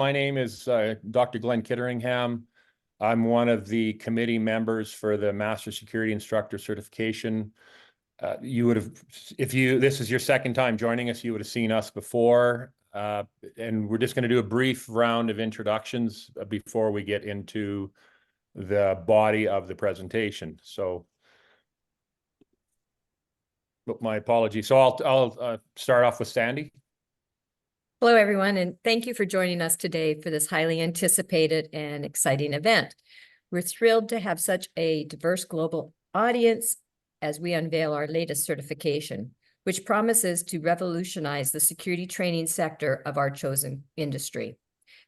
My name is Dr. Glenn Kitteringham. I'm one of the committee members for the Master Security Instructor certification. You would have, this is your second time joining us, you would have seen us before. And we're just going to do a brief round of introductions before we get into the body of the presentation. So, my apologies. So I'll start off with Sandy. Hello, everyone, and thank you for joining us today for this highly anticipated and exciting event. We're thrilled to have such a diverse global audience as we unveil our latest certification, which promises to revolutionize the security training sector of our chosen industry.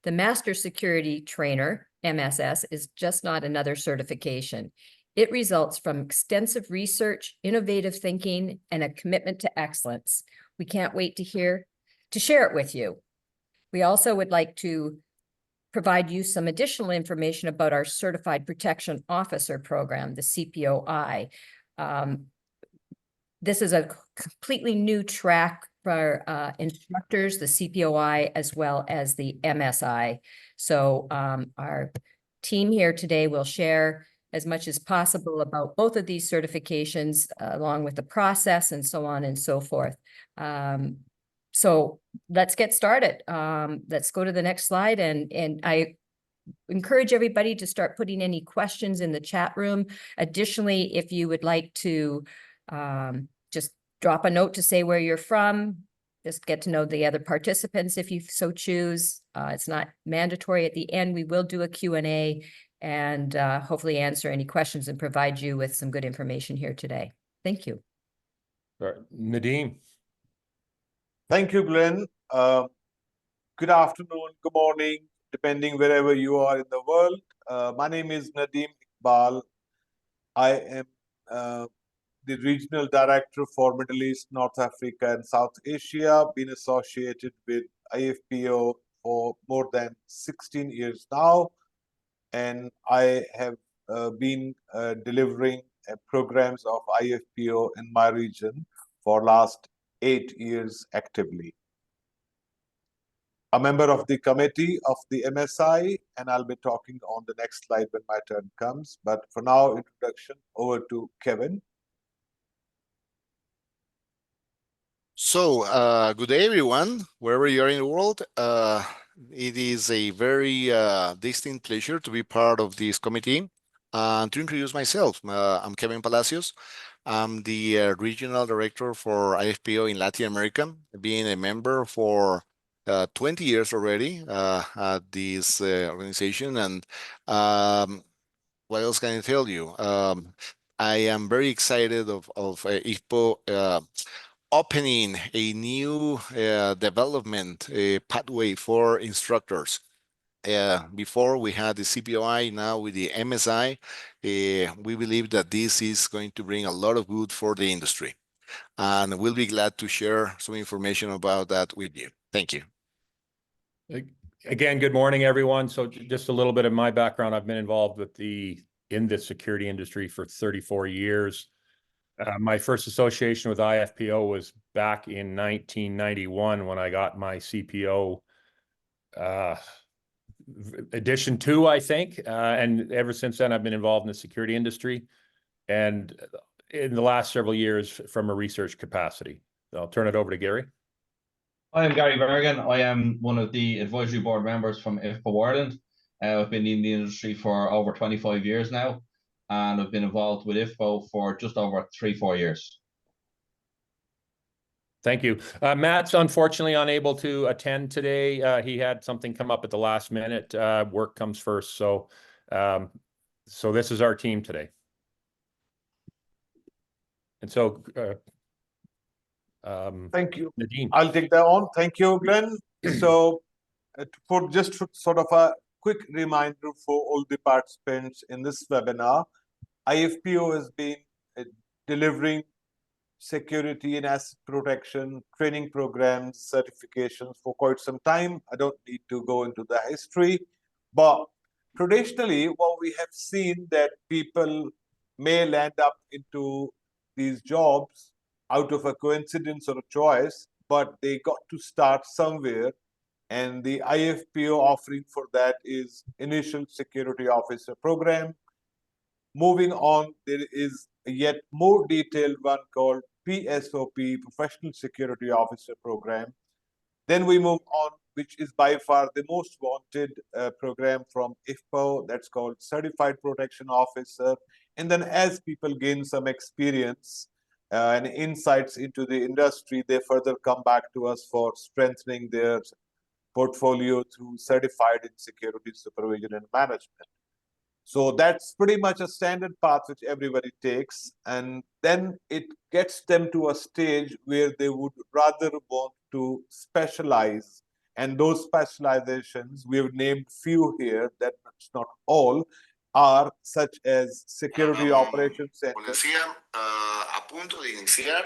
The Master Security Trainer, MSS, is just not another certification. It results from extensive research, innovative thinking, and a commitment to excellence. We can't wait to share it with you. We also would like to provide you some additional information about our Certified Protection Officer program, the CPOI. This is a completely new track for instructors, the CPOI, as well as the MSI. So our team here today will share as much as possible about both of these certifications, along with the process and so on and so forth. So let's get started. Let's go to the next slide. And I encourage everybody to start putting any questions in the chat room. Additionally, if you would like to just drop a note to say where you're from, just get to know the other participants if you so choose. It's not mandatory. At the end, we will do a Q&A and hopefully answer any questions and provide you with some good information here today. Thank you. All right. Nadeem. Thank you, Glenn. Good afternoon, good morning, depending wherever you are in the world. My name is Nadeem Iqbal. I am the Regional Director for Middle East, North Africa, and South Asia. Been associated with IFPO for more than 16 years now. And I have been delivering programs of IFPO in my region for last 8 years actively. A member of the committee of the MSI, and I'll be talking on the next slide when my turn comes. But for now, introduction over to Kevin. So, good day, everyone, wherever you are in the world. It is a very distinct pleasure to be part of this committee. And to introduce myself, I'm Kevin Palacios. I'm the Regional Director for IFPO in Latin America, being a member for 20 years already at this organization. And what else can I tell you? I am very excited of IFPO opening a new development pathway for instructors. Before we had the CPOI, now with the MSI, we believe that this is going to bring a lot of good for the industry. And we'll be glad to share some information about that with you. Thank you. Again, good morning, everyone. So just a little bit of my background. I've been involved with in the security industry for 34 years. My first association with IFPO was back in 1991 when I got my CPO edition 2, I think. And ever since then, I've been involved in the security industry. And in the last several years, from a research capacity. I'll turn it over to Gary. I am Gary Bergen. I am one of the advisory board members from IFPO Ireland. I've been in the industry for over 25 years now, and I've been involved with IFPO for just over 3-4 years. Thank you. Matt's unfortunately unable to attend today. He had something come up at the last minute. Work comes first. So this is our team today. And so thank you. Nadeem. I'll take that on. Thank you, Glenn. So for sort of a quick reminder for all the participants in this webinar, IFPO has been delivering security and asset protection training programs, certifications for quite some time. I don't need to go into the history, but traditionally what we have seen that people may land up into these jobs out of a coincidence or a choice, but they got to start somewhere And the IFPO offering for that is Initial Security Officer Program. Moving on, there is a yet more detailed one called PSOP, Professional Security Officer Program. Then we move on, which is by far the most wanted program from IFPO, that's called Certified Protection Officer. And then as people gain some experience and insights into the industry, they further come back to us for strengthening their portfolio through Certified in Security Supervision and Management. So that's pretty much a standard path which everybody takes. And then it gets them to a stage where they would rather want to specialize. And those specializations, we have named few here, that's not all, are such as Security Operations Center. Policía, a punto de iniciar.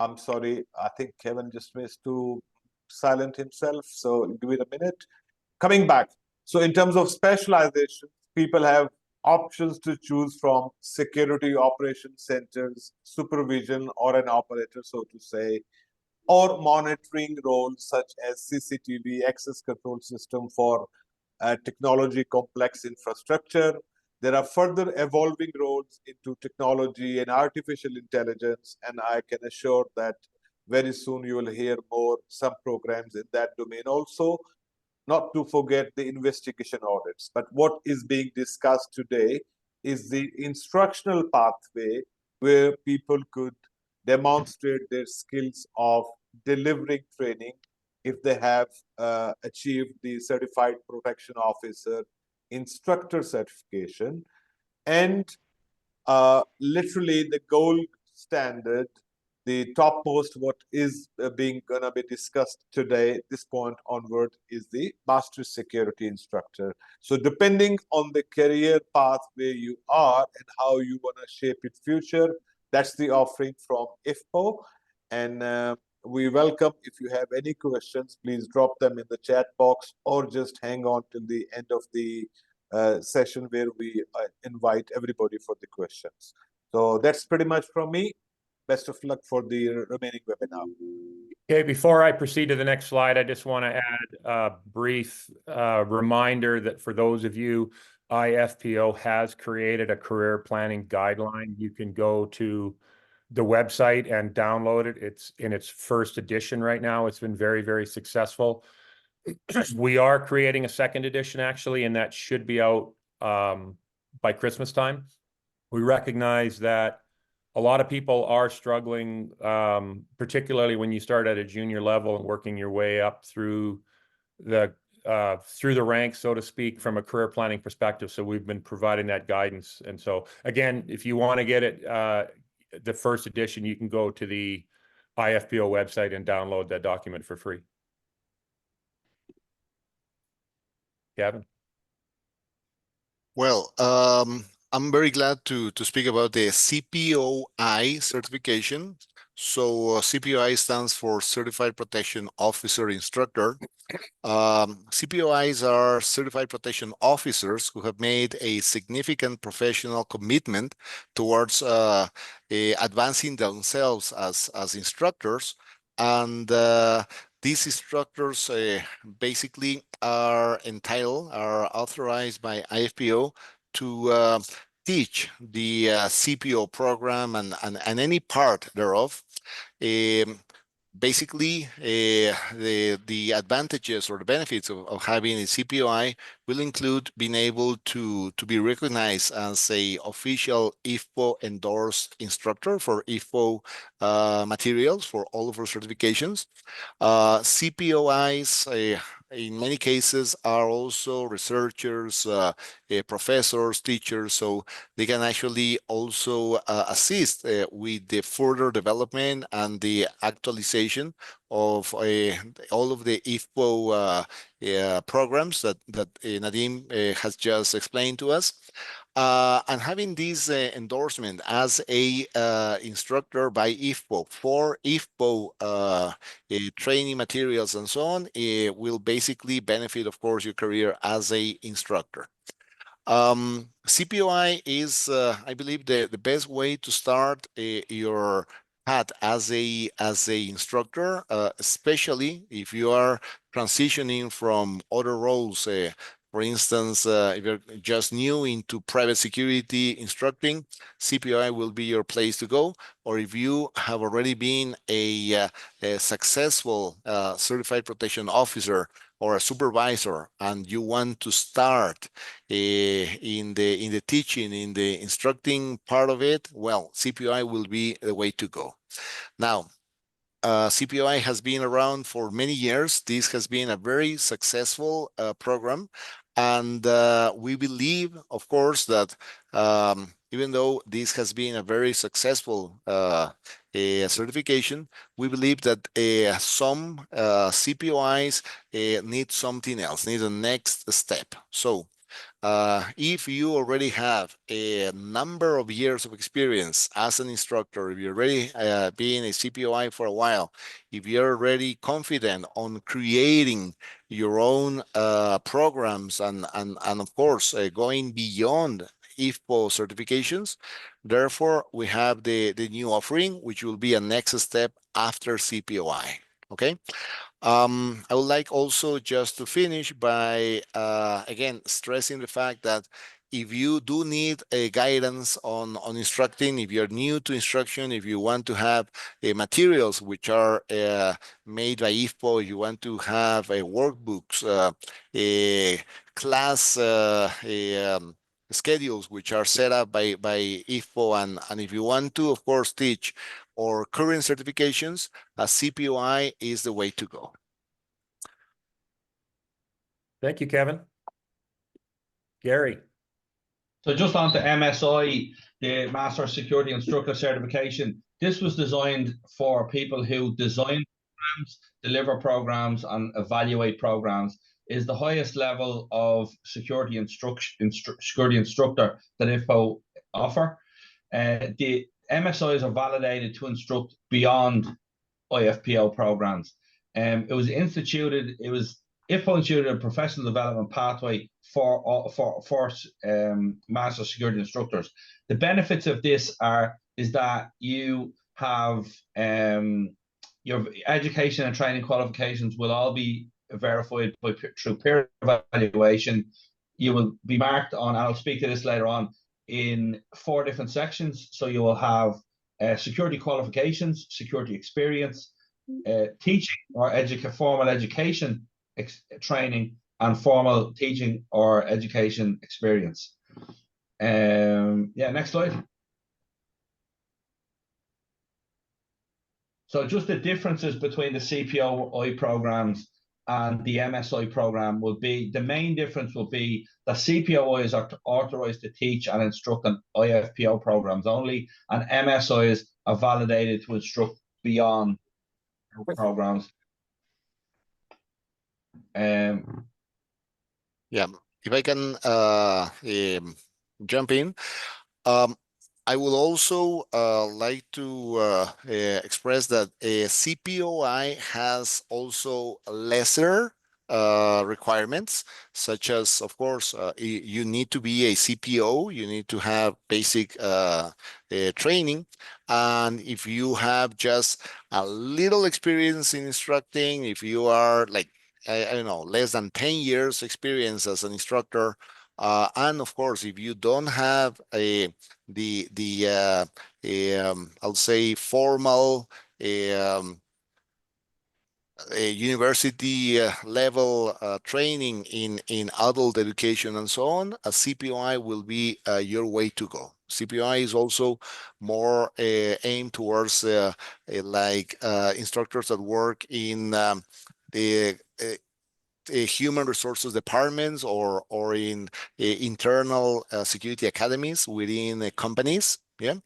I'm sorry, I think Kevin just missed to silent himself, so give it a minute. Coming back, so in terms of specialization, people have options to choose from security operations centers, supervision, or an operator, so to say, or monitoring roles such as CCTV, access control system for technology complex infrastructure. There are further evolving roles into technology and artificial intelligence, and I can assure that very soon you will hear more some programs in that domain also. Not to forget the investigation audits. But what is being discussed today is the instructional pathway where people could demonstrate their skills of delivering training if they have achieved the Certified Protection Officer Instructor certification. And literally the gold standard, the topmost what is being gonna be discussed today, this point onward, is the Master Security Instructor. So depending on the career path where you are and how you wanna shape your future, that's the offering from IFPO. And we welcome, if you have any questions, please drop them in the chat box or just hang on till the end of the session where we invite everybody for the questions. So that's pretty much from me. Best of luck for the remaining webinar. Okay, before I proceed to the next slide, I just want to add a brief reminder that for those of you, IFPO has created a career planning guideline. You can go to the website and download it. It's in its first edition right now. It's been very, very successful. We are creating a second edition actually, and that should be out by Christmas time. We recognize that a lot of people are struggling, particularly when you start at a junior level and working your way up through the ranks, so to speak, from a career planning perspective. So we've been providing that guidance. And so again, if you want to get it, the first edition, you can go to the IFPO website and download that document for free. Gavin? Well, I'm very glad to speak about the CPOI certification. So CPOI stands for Certified Protection Officer Instructor. CPOIs are certified protection officers who have made a significant professional commitment towards advancing themselves as instructors. And these instructors basically are authorized by IFPO to teach the CPO program and any part thereof. Basically, the advantages or the benefits of having a CPOI will include being able to be recognized as a official IFPO endorsed instructor for IFPO materials for all of our certifications. CPOIs in many cases are also researchers, professors, teachers, so they can actually also assist with the further development and the actualization of all of the IFPO programs that Nadim has just explained to us. And having this endorsement as a instructor by IFPO for IFPO training materials and so on, it will basically benefit, of course, your career as a instructor. CPOI is, I believe, the best way to start your path as a instructor, especially if you are transitioning from other roles. For instance, if you're just new into private security instructing, CPOI will be your place to go. Or if you have already been a successful certified protection officer or a supervisor, and you want to start in the teaching, in the instructing part of it, well, CPOI will be the way to go. Now, CPOI has been around for many years. This has been a very successful program. And we believe, of course, that even though this has been a very successful certification, we believe that some CPOIs need something else, need a next step. So if you already have a number of years of experience as an instructor, if you're already being a CPOI for a while, if you're already confident on creating your own programs and of course going beyond IFPO certifications, therefore we have the new offering, which will be a next step after CPOI. Okay. I would like also just to finish by, again, stressing the fact that if you do need a guidance on instructing, if you're new to instruction, if you want to have materials which are made by IFPO, you want to have workbooks, a class schedules which are set up by IFPO, and if you want to, of course, teach or current certifications, a CPOI is the way to go. Thank you, Kevin. Gary. So just on to MSI, the Master Security Instructor certification. This was designed for people who design programs, deliver programs, and evaluate programs. Is the highest level of security security instructor that IFPO offer. The MSIs are validated to instruct beyond IFPO programs. It was IFPO instituted a professional development pathway for Master Security Instructors. The benefits of this is that you have your education and training qualifications will all be verified through peer evaluation. You will be marked on, and I'll speak to this later on, in 4 different sections. So you will have security qualifications, security experience, teaching or formal education training, and formal teaching or education experience. Yeah, next slide. So just the differences between the CPOI programs and the MSI program will be, the main difference will be that CPOIs are authorized to teach and instruct on IFPO programs only, and MSIs are validated to instruct beyond programs. Yeah, if I can jump in, I would also like to express that CPOI has also lesser requirements, such as, of course, you need to be a CPO, you need to have basic training, and if you have just a little experience in instructing, if you are like, I don't know, less than 10 years experience as an instructor, and of course, if you don't have I'll say formal a university level training in adult education and so on, a CPOI will be your way to go. CPOI is also more aimed towards like instructors that work in the human resources departments or in internal security academies within companies. Yeah.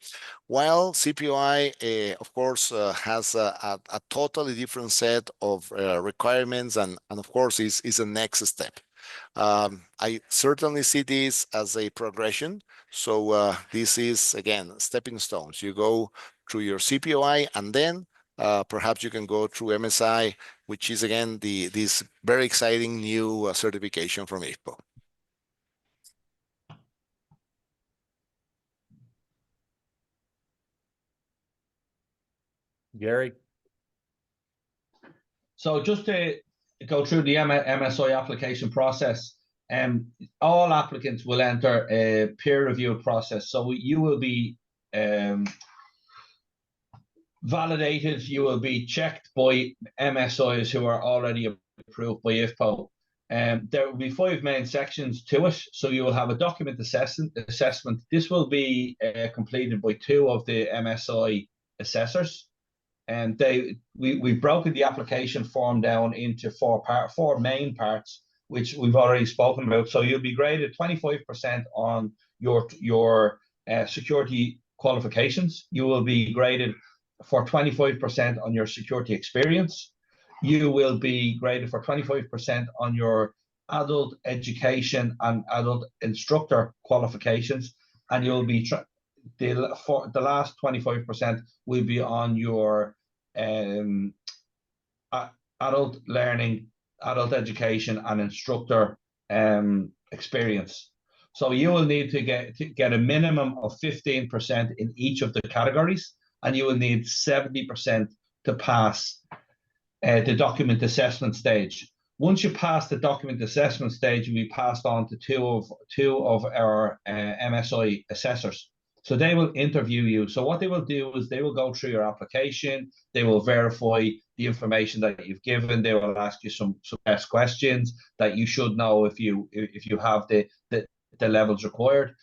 While CPOI, of course, has a totally different set of requirements, and of course is a next step. I certainly see this as a progression. So this is, again, stepping stones. You go through your CPOI, and then perhaps you can go through MSI, which is, again, this very exciting new certification from IFPO. Gary? So just to go through the MSI application process, all applicants will enter a peer-reviewed process. So you will be validated, you will be checked by MSIs who are already approved by IFPO. There will be 5 main sections to it. So you will have a document assessment. This will be completed by 2 of the MSI assessors. And we've broken the application form down into 4 main parts, which we've already spoken about. So you'll be graded 25% on your security qualifications. You will be graded for 25% on your security experience. You will be graded for 25% on your adult education and adult instructor qualifications, and you'll be for the last 25% will be on your adult learning, adult education, and instructor experience. So you will need to get a minimum of 15% in each of the categories, and you will need 70% to pass the document assessment stage. Once you pass the document assessment stage, you'll be passed on to two of our MSI assessors. So they will interview you. So what they will do is they will go through your application. They will verify the information that you've given. They will ask you some test questions that you should know if you have the levels required.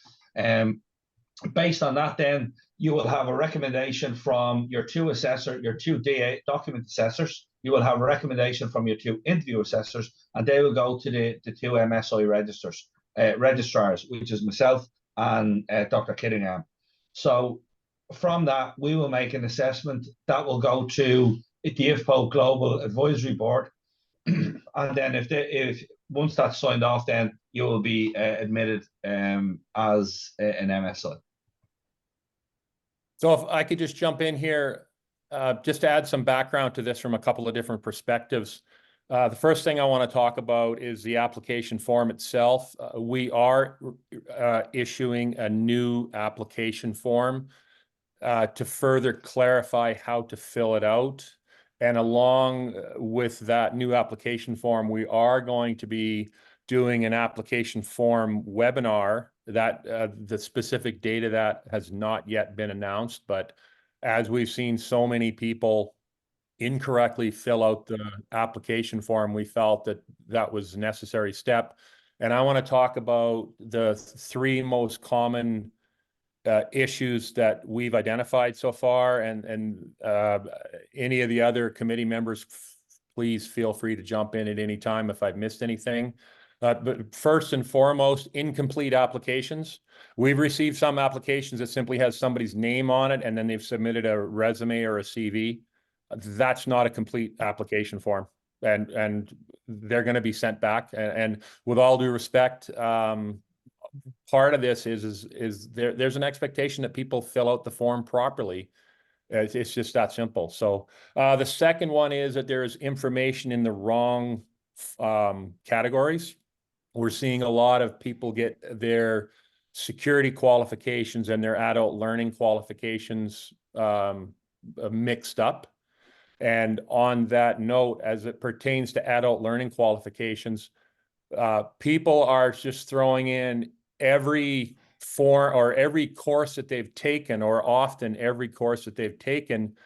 Based on that, then you will have a recommendation from your 2 DA document assessors. You will have a recommendation from your 2 interview assessors, and they will go to the 2 MSI registrars, which is myself and Dr. Kittingham. So from that, we will make an assessment that will go to the IFPO Global Advisory Board. And then if once that's signed off, then you will be admitted as an MSI. So if I could just jump in here, just to add some background to this from a couple of different perspectives. The first thing I want to talk about is the application form itself. We are issuing a new application form to further clarify how to fill it out. And along with that new application form, we are going to be doing an application form webinar that the specific date of that has not yet been announced. But as we've seen so many people incorrectly fill out the application form, we felt that that was a necessary step. And I want to talk about the 3 most common issues that we've identified so far, and any of the other committee members, please feel free to jump in at any time if I've missed anything. But first and foremost, incomplete applications. We've received some applications that simply has somebody's name on it, and then they've submitted a resume or a CV. That's not a complete application form, and they're going to be sent back. And with all due respect, part of this is there's an expectation that people fill out the form properly. It's just that simple. So the second one is that there is information in the wrong categories. We're seeing a lot of people get their security qualifications and their adult learning qualifications mixed up. And on that note, as it pertains to adult learning qualifications, people are just throwing in every form or every course that they've taken, or often every course that they've taken,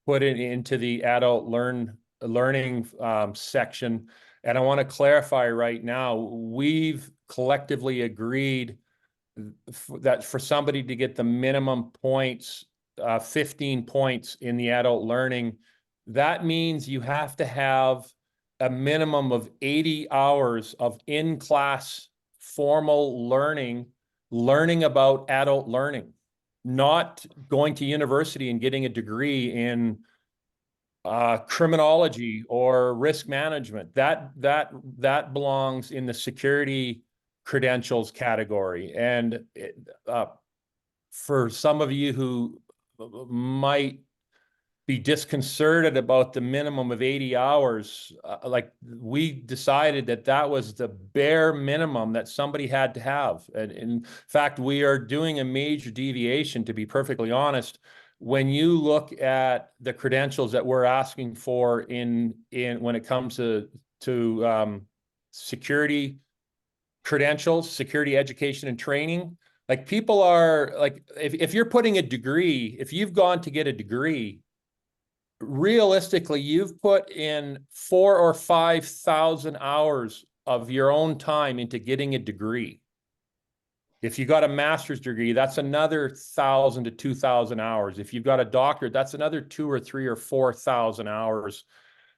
put it into the adult learning section. And I want to clarify right now, we've collectively agreed that for somebody to get the minimum points, 15 points in the adult learning, that means you have to have a minimum of 80 hours of in-class formal learning about adult learning, not going to university and getting a degree in criminology or risk management. That belongs in the security credentials category. And for some of you who might be disconcerted about the minimum of 80 hours, like we decided that was the bare minimum that somebody had to have. And in fact, we are doing a major deviation, to be perfectly honest. when you look at the credentials that we're asking for in when it comes to security credentials, security education and training, like people are like, if you're putting a degree, if you've gone to get a degree, realistically, you've put in 4,000 or 5,000 hours of your own time into getting a degree. If you got a master's degree, that's another 1,000 to 2,000 hours. If you've got a doctorate, that's another 2,000 or 3,000 or 4,000 hours.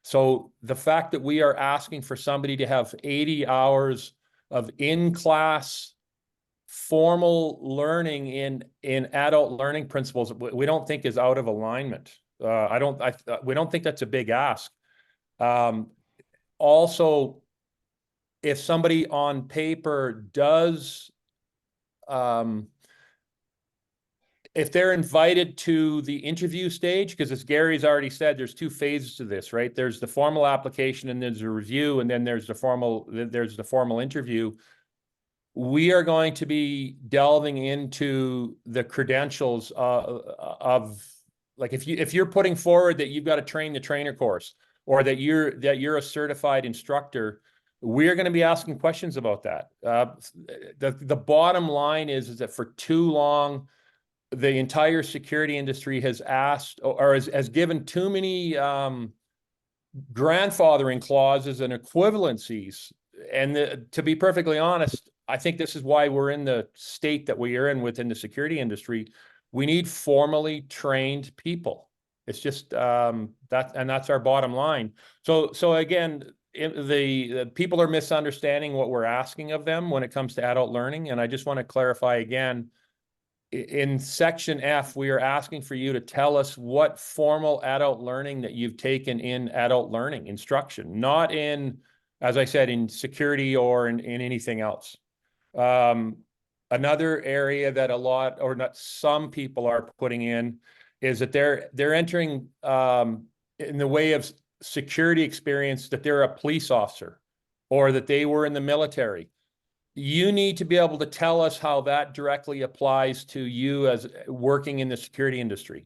So the fact that we are asking for somebody to have 80 hours of in-class formal learning in adult learning principles, we don't think is out of alignment. We don't think that's a big ask. Also, if somebody on paper does, if they're invited to the interview stage, because as Gary's already said, there's 2 phases to this, right? There's the formal application and there's a review, and then there's the formal interview. We are going to be delving into the credentials of like, if you're putting forward that you've got to train the trainer course, or that you're a certified instructor, we're going to be asking questions about that. The bottom line is that for too long, the entire security industry has asked or has given too many grandfathering clauses and equivalencies. And to be perfectly honest, I think this is why we're in the state that we are in within the security industry. We need formally trained people. It's just that's our bottom line. So again, the people are misunderstanding what we're asking of them when it comes to adult learning. And I just want to clarify again, in section F, we are asking for you to tell us what formal adult learning that you've taken in adult learning instruction, not in, as I said, in security or in anything else. Another area that some people are putting in is that they're entering in the way of security experience, that they're a police officer or that they were in the military. You need to be able to tell us how that directly applies to you as working in the security industry.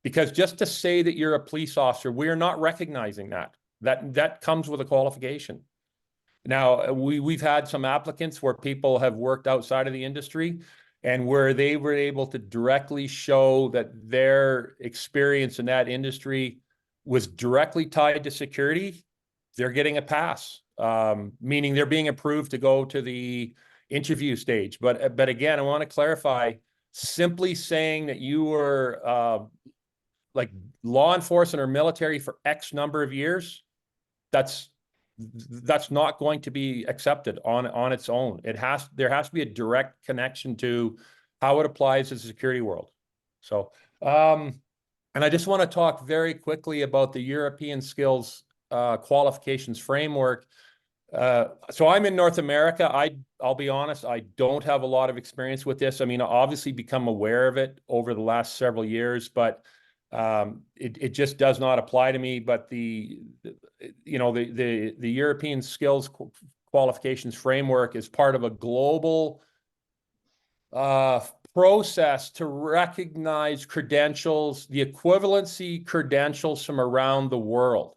Because just to say that you're a police officer, we're not recognizing that. That comes with a qualification. Now, we've had some applicants where people have worked outside of the industry and where they were able to directly show that their experience in that industry was directly tied to security. They're getting a pass, meaning they're being approved to go to the interview stage. But again, I want to clarify, simply saying that you were like law enforcement or military for X number of years, that's not going to be accepted on its own. There has to be a direct connection to how it applies to the security world. So, and I just want to talk very quickly about the European skills qualifications framework. So I'm in North America. I'll be honest, I don't have a lot of experience with this. I mean, I obviously become aware of it over the last several years, but it just does not apply to me. But the European skills qualifications framework is part of a global process to recognize credentials, the equivalency credentials from around the world.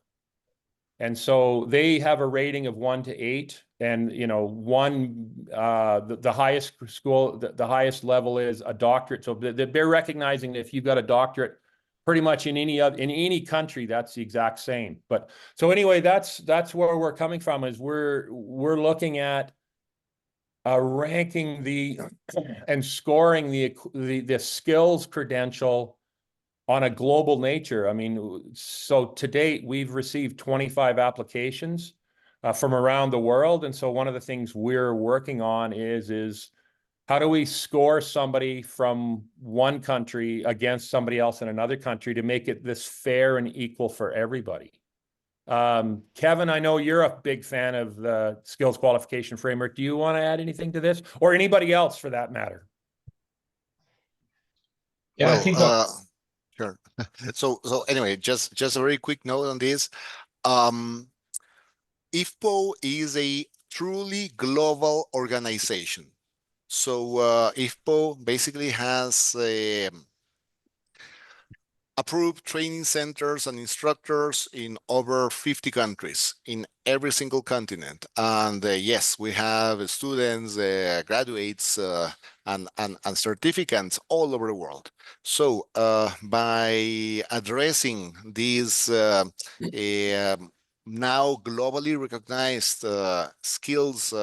And so they have a rating of 1 to 8, and the highest school, the highest level is a doctorate. So they're recognizing that if you've got a doctorate, pretty much in any country, that's the exact same. But so anyway, that's where we're coming from, is we're looking at ranking and scoring the skills credential on a global nature. I mean, so to date, we've received 25 applications from around the world. And so one of the things we're working on is how do we score somebody from one country against somebody else in another country to make it this fair and equal for everybody? Kevin, I know you're a big fan of the skills qualification framework. Do you want to add anything to this, or anybody else for that matter? Yeah, Well, I think sure. So anyway, just a very quick note on this. IFPO is a truly global organization. So IFPO basically has approved training centers and instructors in over 50 countries in every single continent. And yes, we have students, graduates, and certificates all over the world. So by addressing these now globally recognized skills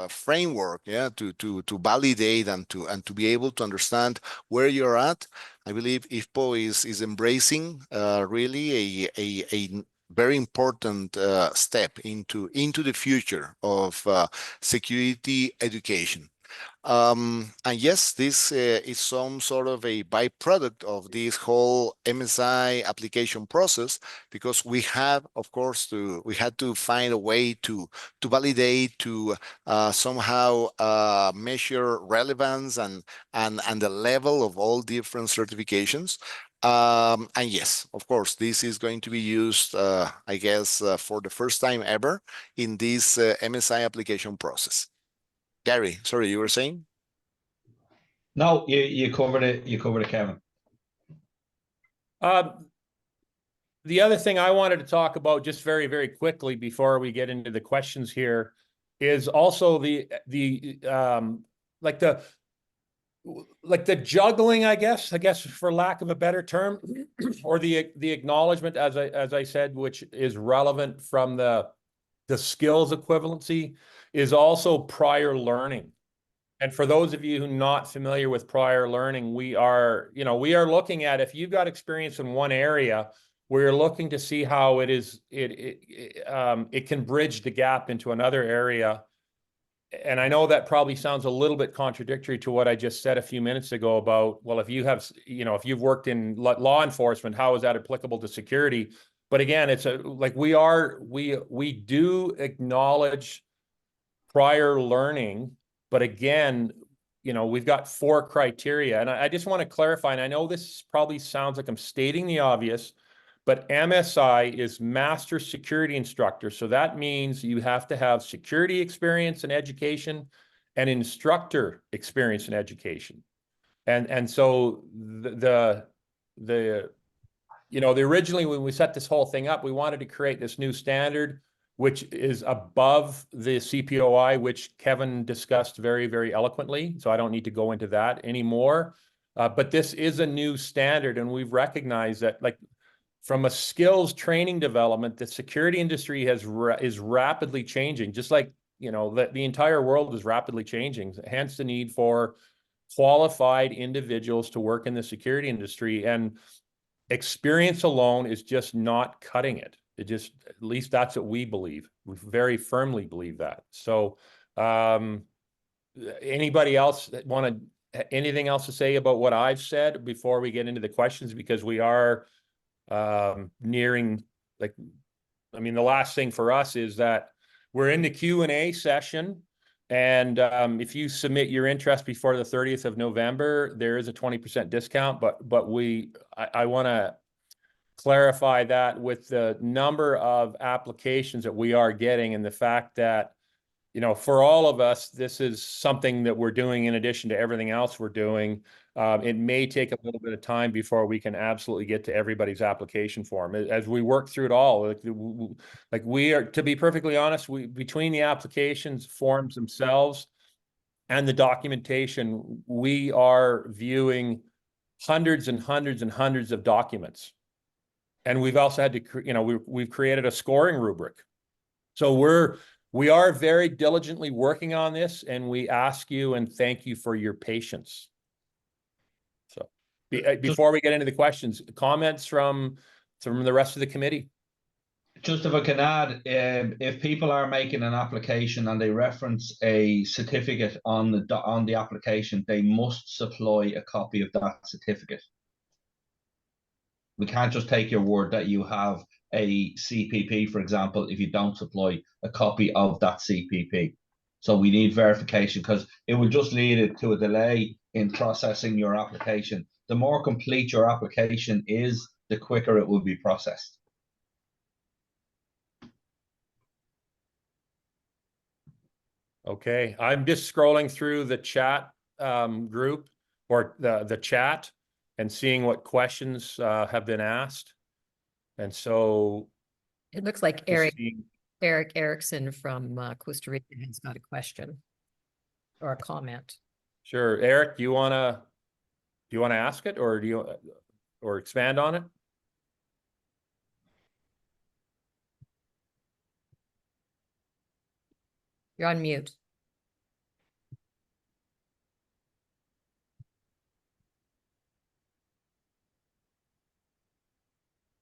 framework, yeah, to validate and to be able to understand where you're at, I believe IFPO is embracing really a very important step into the future of security education. And yes, this is some sort of a byproduct of this whole MSI application process, because we have, of course, we had to find a way to validate, to somehow measure relevance and the level of all different certifications. And yes, of course, this is going to be used, I guess, for the first time ever in this MSI application process. Gary, sorry, you were saying? No, you covered it. You covered it, Kevin. The other thing I wanted to talk about just very, very quickly before we get into the questions here is also the juggling, I guess for lack of a better term, or the acknowledgement, as I said, which is relevant from the skills equivalency, is also prior learning. And for those of you who are not familiar with prior learning, we are looking at, if you've got experience in one area, we're looking to see how it can bridge the gap into another area. And I know that probably sounds a little bit contradictory to what I just said a few minutes ago about, well, if you've worked in law enforcement, how is that applicable to security? But again, it's we do acknowledge prior learning, but again, we've got 4 criteria. And I just want to clarify, and I know this probably sounds like I'm stating the obvious, but MSI is Master Security Instructor. So that means you have to have security experience in education and instructor experience in education. And so originally when we set this whole thing up, we wanted to create this new standard, which is above the CPOI, which Kevin discussed very, very eloquently. So I don't need to go into that anymore. But this is a new standard, and we've recognized that, like, from a skills training development, the security industry is rapidly changing, just like, the entire world is rapidly changing. Hence the need for qualified individuals to work in the security industry. And experience alone is just not cutting it. At least that's what we believe. We very firmly believe that. So anybody else anything else to say about what I've said before we get into the questions? Because we are nearing, the last thing for us is that we're in the Q&A session. And if you submit your interest before the 30th of November, there is a 20% discount. But I want to clarify that with the number of applications that we are getting, and the fact that, for all of us, this is something that we're doing in addition to everything else we're doing. It may take a little bit of time before we can absolutely get to everybody's application form. As we work through it all, we are, to be perfectly honest, between the applications forms themselves and the documentation, we are viewing hundreds and hundreds and hundreds of documents. And we've also had to, we've created a scoring rubric. So we are very diligently working on this, and we ask you and thank you for your patience. So before we get into the questions, comments from the rest of the committee. Just if I can add, if people are making an application and they reference a certificate on the application, they must supply a copy of that certificate. We can't just take your word that you have a CPP, for example, if you don't supply a copy of that CPP. So we need verification, because it will just lead it to a delay in processing your application. The more complete your application is, the quicker it will be processed. Okay, I'm just scrolling through the chat group, or the chat. and seeing what questions have been asked. And so It looks like just Eric seeing- Erickson from Costa Rica has got a question or a comment. Sure, Eric, do you want to ask it, or or expand on it? You're on mute.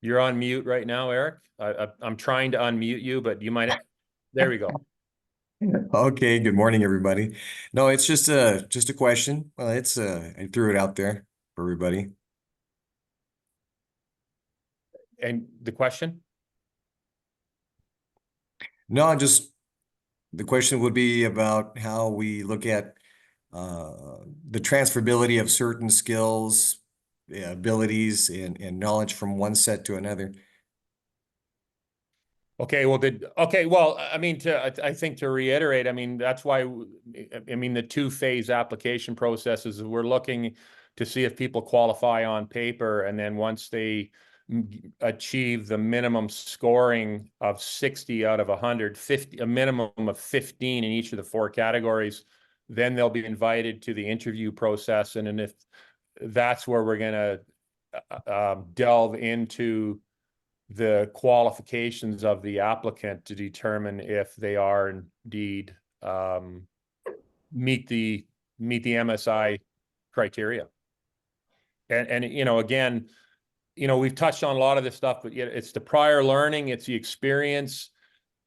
You're on mute right now, Eric. I'm trying to unmute you, but you might. There we go. Okay, good morning, everybody. No, it's just a question. Well, it's I threw it out there for everybody. And the question? No, just the question would be about how we look at the transferability of certain skills, abilities, and knowledge from one set to another. Okay, well, I mean, I think to reiterate, I mean, that's why, I mean, the two-phase application processes, we're looking to see if people qualify on paper, and then once they achieve the minimum scoring of 60 out of 100, a minimum of 15 in each of the 4 categories, then they'll be invited to the interview process. And if that's where we're going to delve into the qualifications of the applicant to determine if they are indeed meet the MSI criteria. And you know, again, you know, we've touched on a lot of this stuff, but yet it's the prior learning, it's the experience.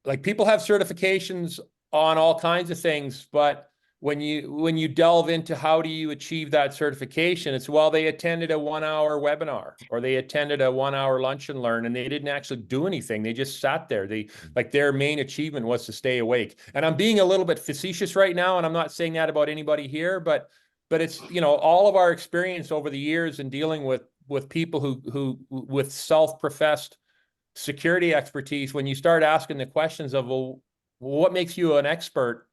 Like, people have certifications on all kinds of things, but when you delve into how do you achieve that certification, it's, well, they attended a 1-hour webinar, or they attended a 1-hour lunch and learn, and they didn't actually do anything. They just sat there. Like, their main achievement was to stay awake. And I'm being a little bit facetious right now, and I'm not saying that about anybody here, but it's, you know, all of our experience over the years in dealing with people who with self-professed security expertise, when you start asking the questions of, well, what makes you an expert?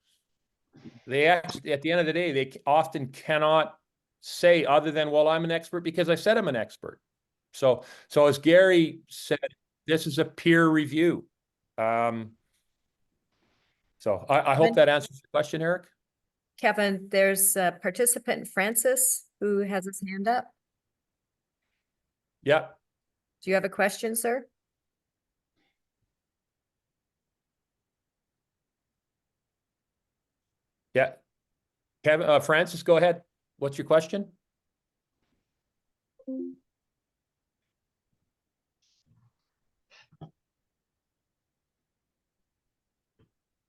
They actually, at the end of the day, they often cannot say other than, well, I'm an expert because I said I'm an expert. So as Gary said, this is a peer review. So I hope that answers the question, Eric. Kevin, there's a participant, Francis, who has his hand up. Yeah. Do you have a question, sir? Yeah. Kevin, Francis, go ahead. What's your question?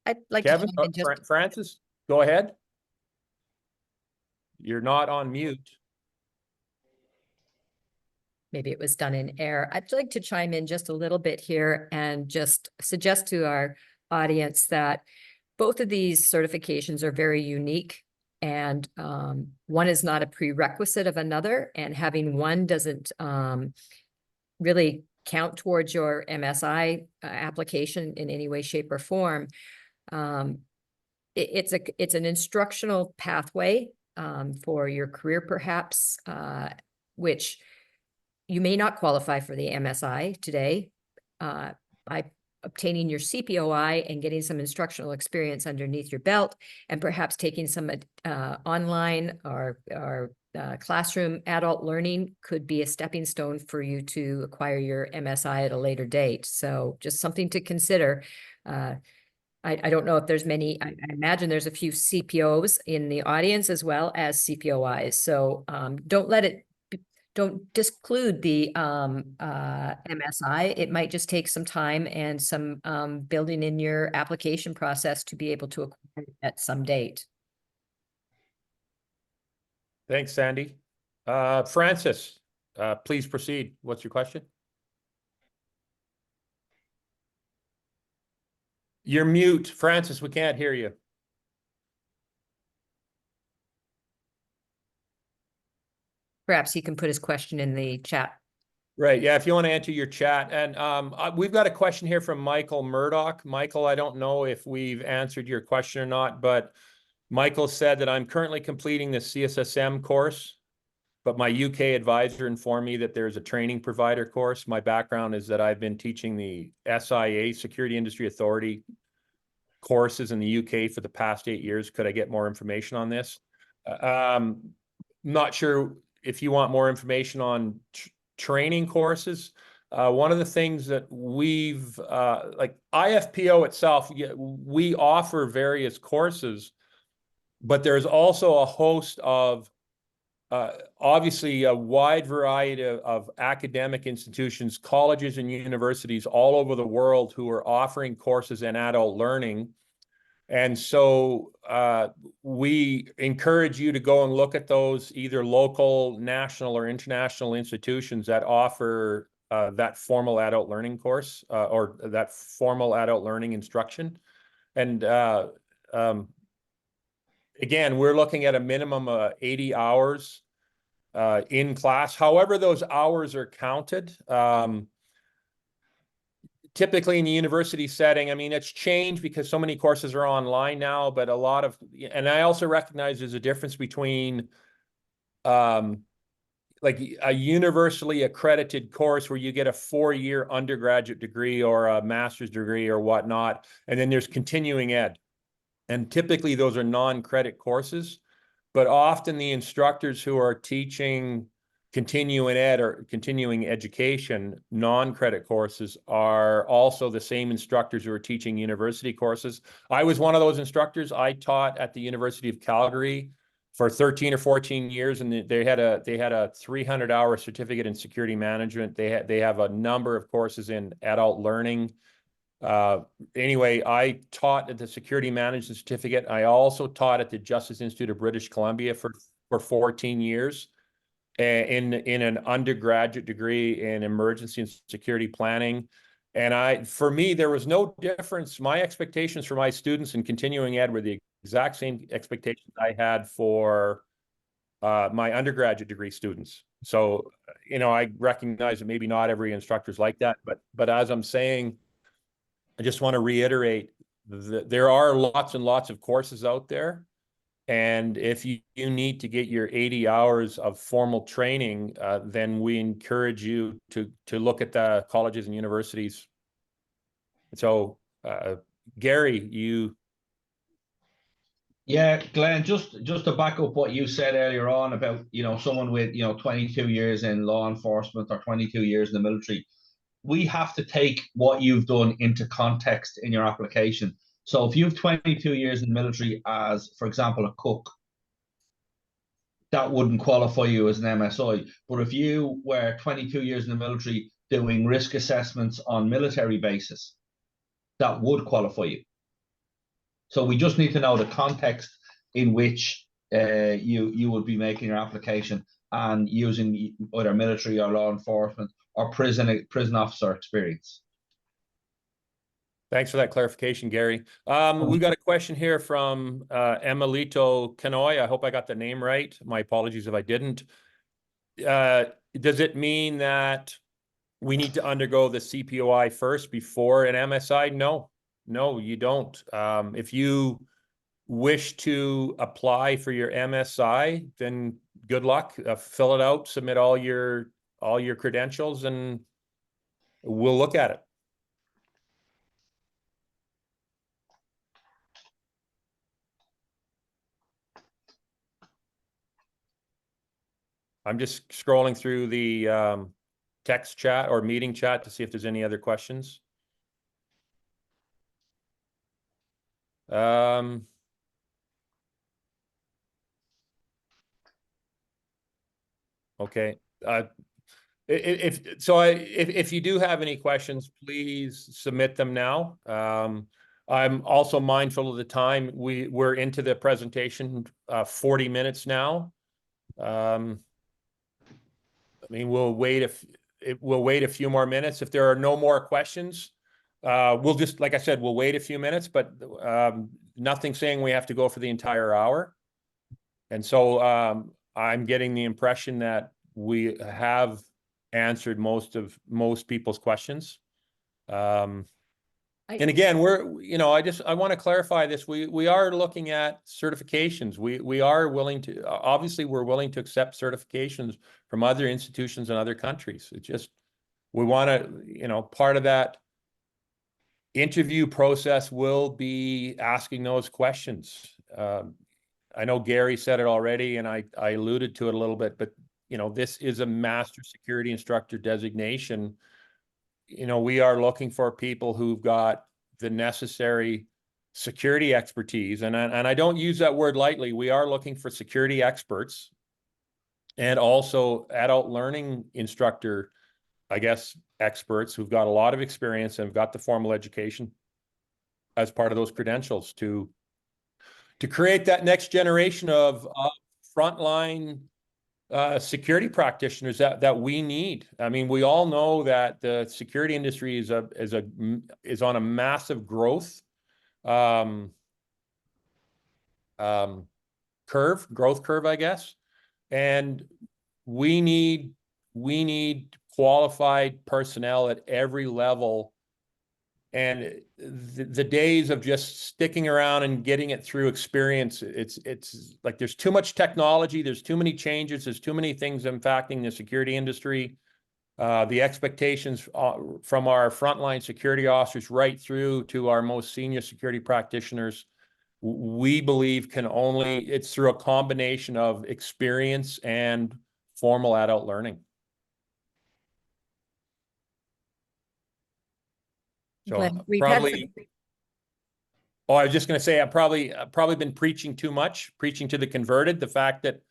I'd like Kevin, to chime in just Francis, go ahead. You're not on mute. maybe it was done in error. I'd like to chime in just a little bit here and just suggest to our audience that both of these certifications are very unique, and one is not a prerequisite of another, and having one doesn't really count towards your MSI application in any way, shape, or form. It's an instructional pathway for your career, perhaps, which you may not qualify for the MSI today. By obtaining your CPOI and getting some instructional experience underneath your belt, and perhaps taking some online or classroom adult learning could be a stepping stone for you to acquire your MSI at a later date. So just something to consider. I don't know if there's many, I imagine there's a few CPOs in the audience as well as CPOIs. So don't disclude the MSI. It might just take some time and some building in your application process to be able to acquire it at some date. Thanks, Sandy. Francis, please proceed. What's your question? You're mute, Francis. We can't hear you. Perhaps he can put his question in the chat. Right. Yeah. If you want to enter your chat. And we've got a question here from Michael Murdoch. Michael, I don't know if we've answered your question or not, but Michael said that I'm currently completing the CSSM course. but my UK advisor informed me that there's a training provider course. My background is that I've been teaching the SIA, Security Industry Authority courses in the UK for the past 8 years. Could I get more information on this? Not sure if you want more information on training courses. One of the things that we've, like IFPO itself, we offer various courses, but there's also a host of, obviously a wide variety of academic institutions, colleges and universities all over the world who are offering courses in adult learning. And so we encourage you to go and look at those, either local, national, or international institutions that offer that formal adult learning course or that formal adult learning instruction. And again, we're looking at a minimum of 80 hours in class. However, those hours are counted. Typically in the university setting, I mean, it's changed because so many courses are online now, but a lot of, and I also recognize there's a difference between like a universally accredited course where you get a 4-year undergraduate degree or a master's degree or whatnot, and then there's continuing ed. And typically those are non-credit courses, but often the instructors who are teaching continuing ed or continuing education, non-credit courses, are also the same instructors who are teaching university courses. I was one of those instructors. I taught at the University of Calgary for 13 or 14 years, and they had a 300-hour certificate in security management. They have a number of courses in adult learning. Anyway, I taught at the Security Management Certificate. I also taught at the Justice Institute of British Columbia for 14 years in an undergraduate degree in emergency and security planning. And for me, there was no difference. My expectations for my students in continuing ed were the exact same expectations I had for my undergraduate degree students. So, you know, I recognize that maybe not every instructor is like that, but as I'm saying, I just want to reiterate that there are lots and lots of courses out there. And if you need to get your 80 hours of formal training, then we encourage you to look at the colleges and universities. So, Gary, you. Yeah, Glenn, just to back up what you said earlier on about, you know, someone with, you know, 22 years in law enforcement or 22 years in the military, we have to take what you've done into context in your application. So if you've 22 years in the military as, for example, a cook, that wouldn't qualify you as an MSI. But if you were 22 years in the military doing risk assessments on military bases, that would qualify you. So we just need to know the context in which you would be making your application and using either military or law enforcement or prison officer experience. Thanks for that clarification, Gary. We've got a question here from Emilito Canoy. I hope I got the name right. My apologies if I didn't. Does it mean that we need to undergo the CPOI first before an MSI? No, you don't. If you wish to apply for your MSI, then good luck. Fill it out, submit all your credentials, and we'll look at it. I'm just scrolling through the text chat or meeting chat to see if there's any other questions. Okay. If you do have any questions, please submit them now. I'm also mindful of the time. We're into the presentation 40 minutes now. I mean, we'll wait a few more minutes. If there are no more questions, we'll just, like I said, we'll wait a few minutes, but nothing saying we have to go for the entire hour. And so I'm getting the impression that we have answered most people's questions. And again, I want to clarify this. We are looking at certifications. We are willing to, obviously, we're willing to accept certifications from other institutions in other countries. It's just, we want to, part of that interview process will be asking those questions. I know Gary said it already, and I alluded to it a little bit, but this is a Master Security Instructor designation. We are looking for people who've got the necessary security expertise, and I don't use that word lightly. We are looking for security experts and also adult learning instructor, I guess, experts who've got a lot of experience and have got the formal education as part of those credentials to create that next generation of frontline security practitioners that we need. I mean, we all know that the security industry is on a massive growth curve, I guess, and we need qualified personnel at every level. And the days of just sticking around and getting it through experience, it's like there's too much technology, there's too many changes, there's too many things impacting the security industry. The expectations from our frontline security officers right through to our most senior security practitioners, we believe it's through a combination of experience and formal adult learning. So Glenn, we've probably, I was just going to say, I've probably been preaching too much, preaching to the converted, the fact that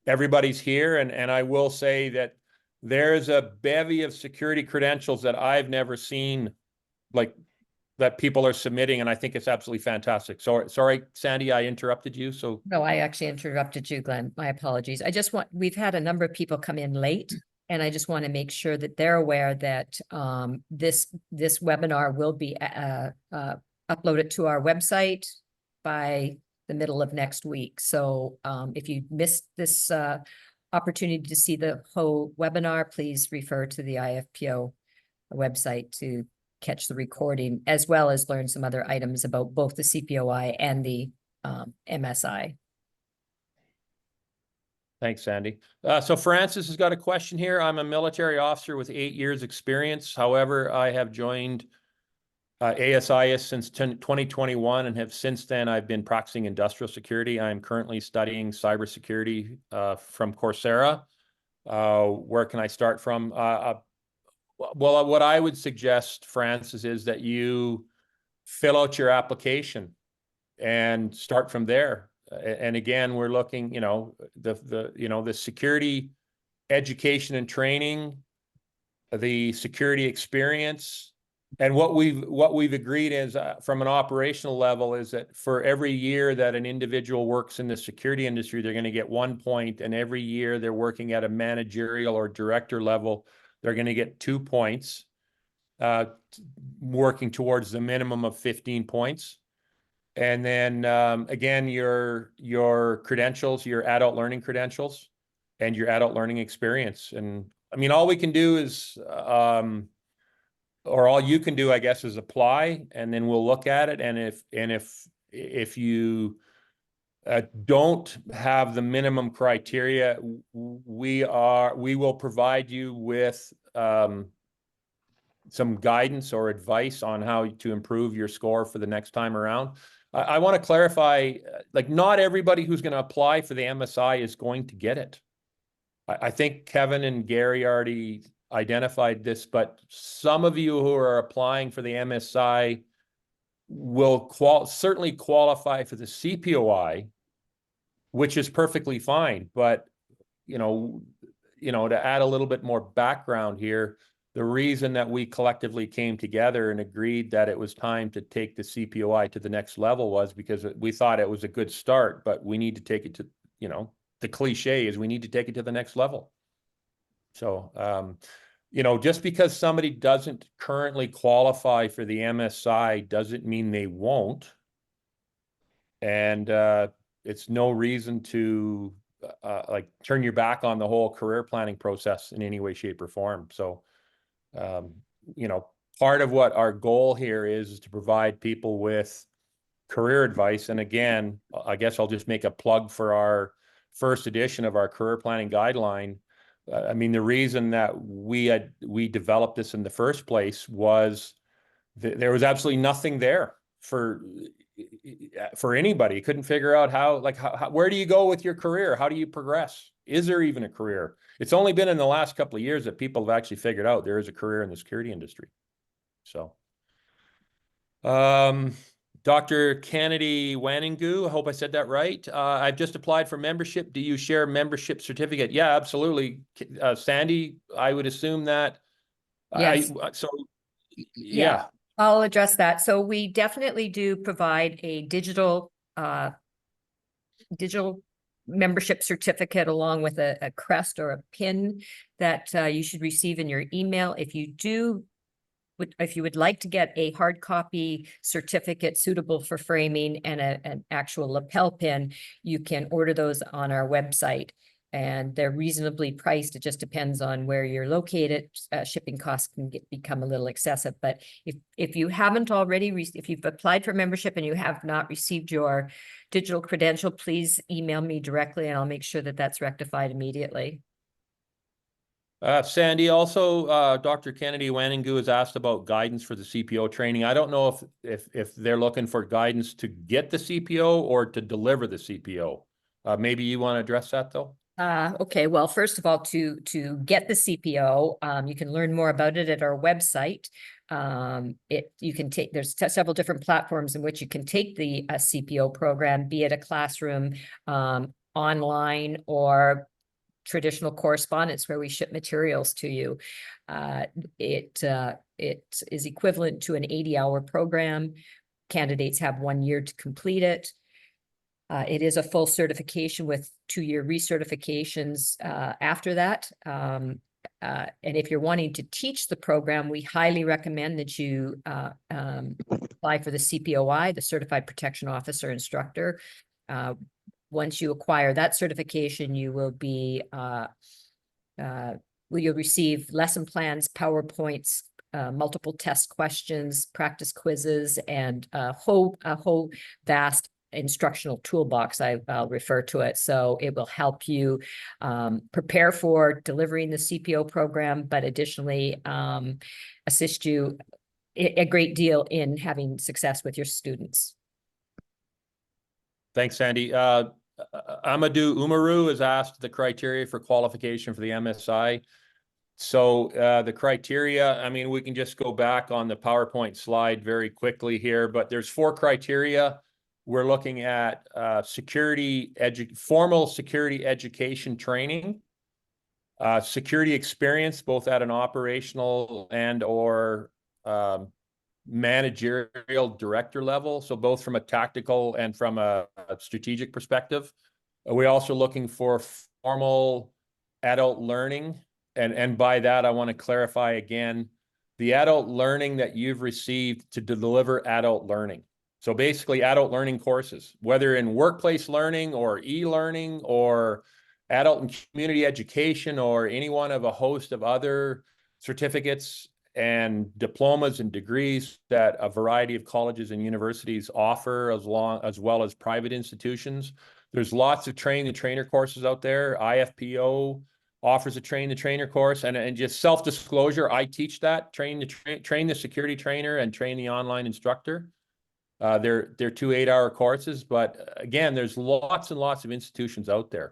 everybody's here. And I will say that there's a bevy of security credentials that I've never seen, like, that people are submitting. And I think it's absolutely fantastic. Sorry, Sandy, I interrupted you. So No, I actually interrupted you, Glenn. My apologies. We've had a number of people come in late, and I just want to make sure that they're aware that this webinar will be uploaded to our website by the middle of next week. So if you missed this opportunity to see the whole webinar, please refer to the IFPO website to catch the recording, as well as learn some other items about both the CPOI and the MSI. thanks, Sandy. So Francis has got a question here. I'm a military officer with 8 years experience. However, I have joined ASIS since 2021 and have since then I've been practicing industrial security. I'm currently studying cybersecurity from Coursera. Where can I start from? Well, what I would suggest, Francis, is that you fill out your application and start from there. And again, we're looking, the security education and training, the security experience, and what we've agreed is from an operational level is that for every year that an individual works in the security industry, they're going to get 1 point, and every year they're working at a managerial or director level, they're going to get 2 points, working towards the minimum of 15 points. And then again, your credentials, your adult learning credentials, and your adult learning experience. And I mean, all we can do is, or all you can do, I guess, is apply, and then we'll look at it. And if you don't have the minimum criteria, we will provide you with some guidance or advice on how to improve your score for the next time around. I want to clarify, like, not everybody who's going to apply for the MSI is going to get it. I think Kevin and Gary already identified this, but some of you who are applying for the MSI will certainly qualify for the CPOI, which is perfectly fine. But, to add a little bit more background here, the reason that we collectively came together and agreed that it was time to take the CPOI to the next level was because we thought it was a good start, but we need to take it to, the cliche is we need to take it to the next level. So, just because somebody doesn't currently qualify for the MSI doesn't mean they won't. And it's no reason to turn your back on the whole career planning process in any way, shape, or form. So, part of what our goal here is to provide people with career advice. And again, I guess I'll just make a plug for our first edition of our career planning guideline. I mean, the reason that we developed this in the first place was there was absolutely nothing there for anybody. Couldn't figure out how where do you go with your career? How do you progress? Is there even a career? It's only been in the last couple of years that people have actually figured out there is a career in the security industry. So, Dr. Kennedy Waningu, I hope I said that right. I've just applied for membership. Do you share membership certificate? Yeah, absolutely. Sandy, I would assume that. Yes. Yeah. I'll address that. So we definitely do provide a digital membership certificate along with a crest or a pin that you should receive in your email. If you would like to get a hard copy certificate suitable for framing and an actual lapel pin, you can order those on our website. And they're reasonably priced. It just depends on where you're located. Shipping costs can become a little excessive. But if you haven't already, if you've applied for membership and you have not received your digital credential, please email me directly and I'll make sure that that's rectified immediately. Sandy, also, Dr. Kennedy Waningu has asked about guidance for the CPO training. I don't know if they're looking for guidance to get the CPO or to deliver the CPO. Maybe you want to address that though? Okay, well, first of all, to get the CPO, you can learn more about it at our website. You can take, there's several different platforms in which you can take the CPO program, be it a classroom, online, or traditional correspondence where we ship materials to you. It is equivalent to an 80-hour program. Candidates have 1 year to complete it. It is a full certification with 2-year recertifications after that. And if you're wanting to teach the program, we highly recommend that you apply for the CPOI, the Certified Protection Officer Instructor. Once you acquire that certification, you will be you'll receive lesson plans, PowerPoints, multiple test questions, practice quizzes, and a whole vast instructional toolbox, I'll refer to it. So it will help you prepare for delivering the CPO program, but additionally assist you a great deal in having success with your students. Thanks, Sandy. Amadou Umaru has asked the criteria for qualification for the MSI. So the criteria, I mean, we can just go back on the PowerPoint slide very quickly here, but there's 4 criteria. We're looking at formal security education training, security experience, both at an operational and or managerial director level. So both from a tactical and from a strategic perspective. We're also looking for formal adult learning. And by that, I want to clarify again, the adult learning that you've received to deliver adult learning. So basically adult learning courses, whether in workplace learning or e-learning or adult and community education or any one of a host of other certificates and diplomas and degrees that a variety of colleges and universities offer, as well as private institutions. There's lots of train-the-trainer courses out there. IFPO offers a train-the-trainer course, and just self-disclosure, I teach that, train the security trainer and train the online instructor. They're 2 8-hour courses, but again, there's lots and lots of institutions out there.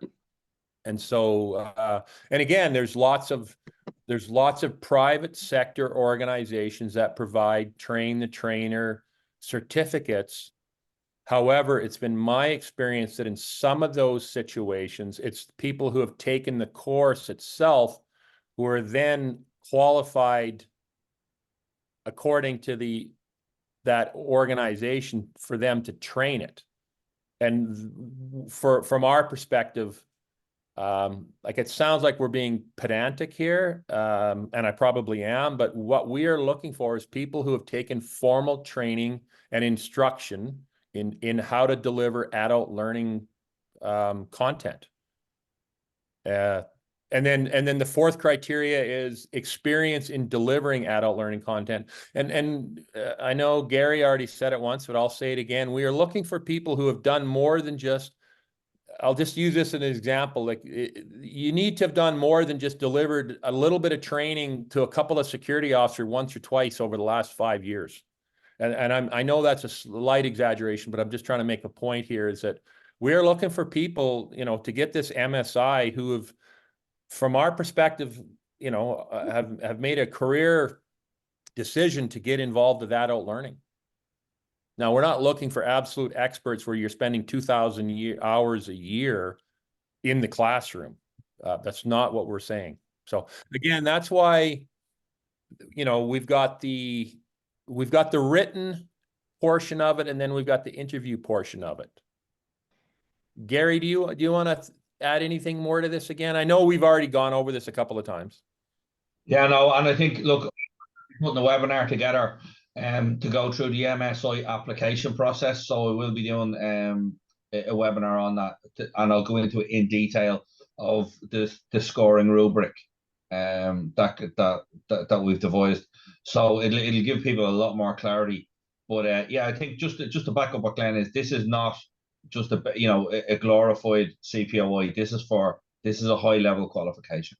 And so, and again, there's lots of private sector organizations that provide train-the-trainer certificates. However, it's been my experience that in some of those situations, it's people who have taken the course itself who are then qualified according to that organization for them to train it. And from our perspective, like it sounds like we're being pedantic here, and I probably am, but what we are looking for is people who have taken formal training and instruction in how to deliver adult learning content. And then the fourth criteria is experience in delivering adult learning content. And I know Gary already said it once, but I'll say it again. We are looking for people who have done more than just, I'll just use this as an example. Like you need to have done more than just delivered a little bit of training to a couple of security officers once or twice over the last 5 years. And I know that's a slight exaggeration, but I'm just trying to make a point here is that we're looking for people, you know, to get this MSI who have, from our perspective, you know, have made a career decision to get involved with adult learning. Now, we're not looking for absolute experts where you're spending 2,000 hours a year in the classroom. That's not what we're saying. So again, that's why, you know, we've got the written portion of it, and then we've got the interview portion of it. Gary, do you want to add anything more to this again? I know we've already gone over this a couple of times. Yeah, no, and I think, look, putting a webinar together to go through the MSI application process. So we will be doing a webinar on that, and I'll go into it in detail of the scoring rubric that we've devised. So it'll give people a lot more clarity. But yeah, I think just to back up what Glenn is, this is not just a glorified CPOI. This is a high level qualification.